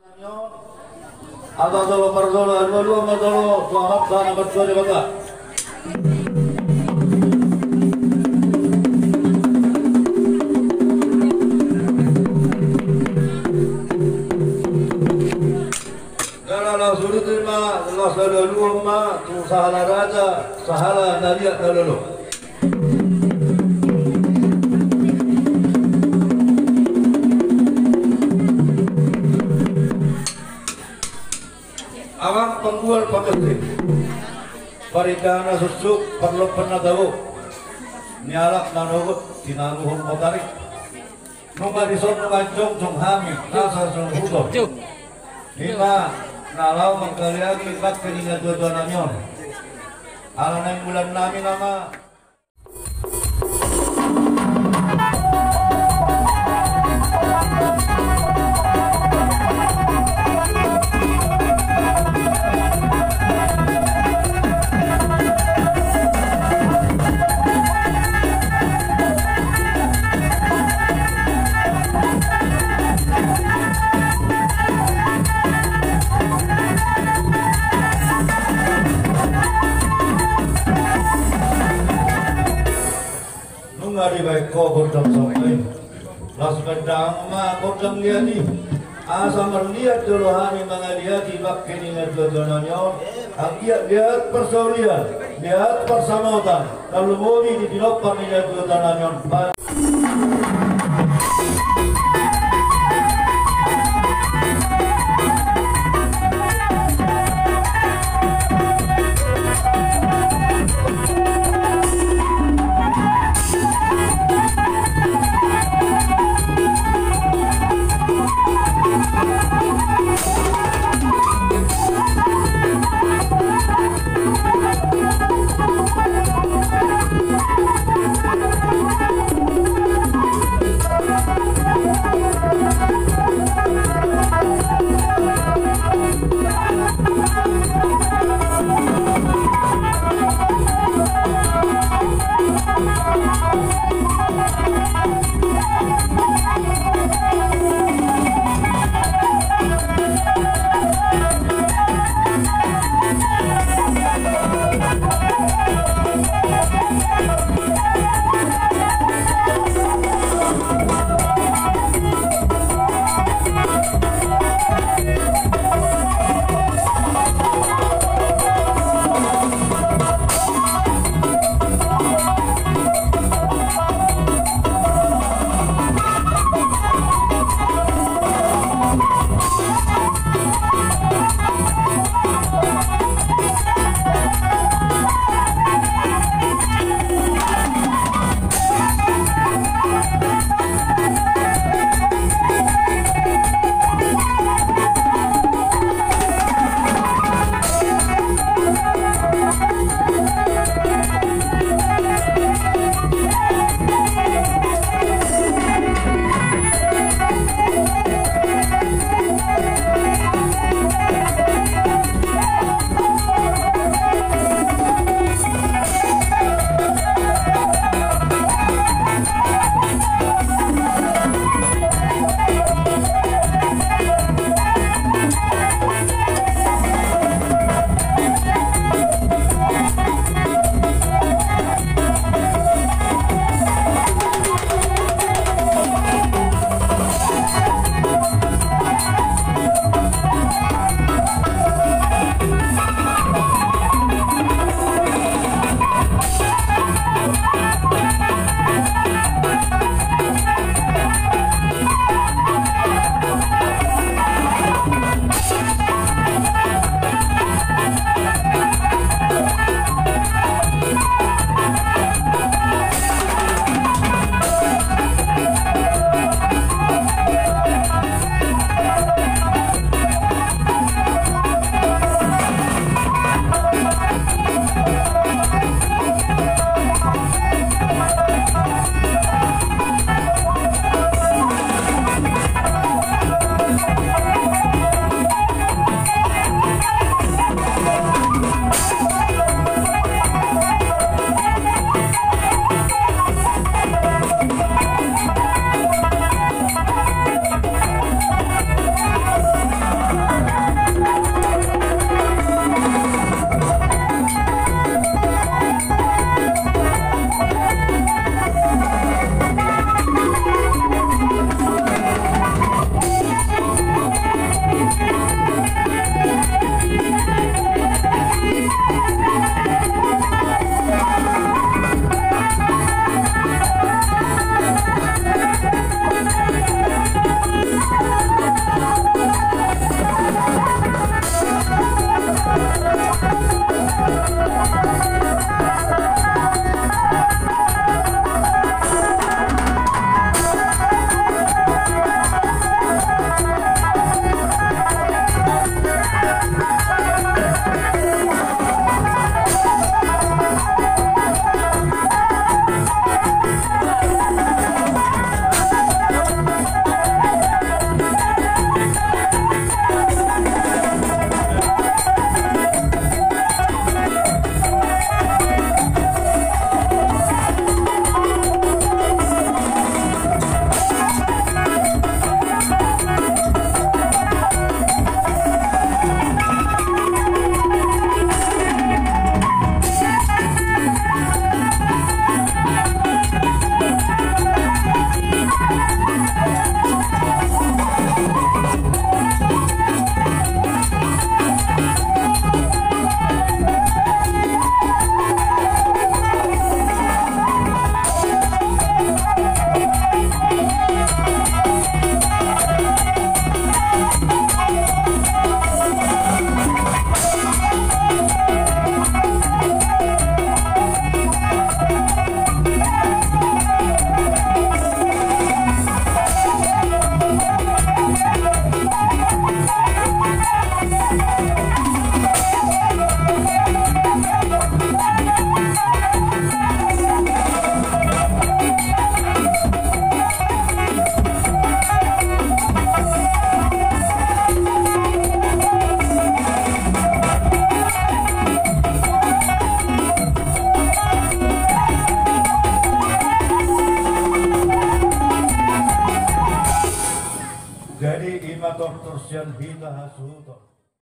Atau solo per solo, dua per solo, selamat sana berdua di bawah. Kalau sudah terima, kalau sudah lupa, tu sahala raja, sahala naria dulu. Awang penjual pembeli, parikana susuk perlu pernah tahu, nyalak nanugut dinaluhun motarik, nunga disot kancung cung hamil, nasa cung hudor, lima nalau mengkaliagi kat keningat dua-dua namyon, alanay bulan namin nama. Di baik kau kodam sampai las pedang ma kodam dia ni asa melihat dulu hari mengalihat di bakin ini dua-duanya lihat persaulian lihat persahabatan kalau bodi di depan ini dua-duanya. Torsian hita hasuto.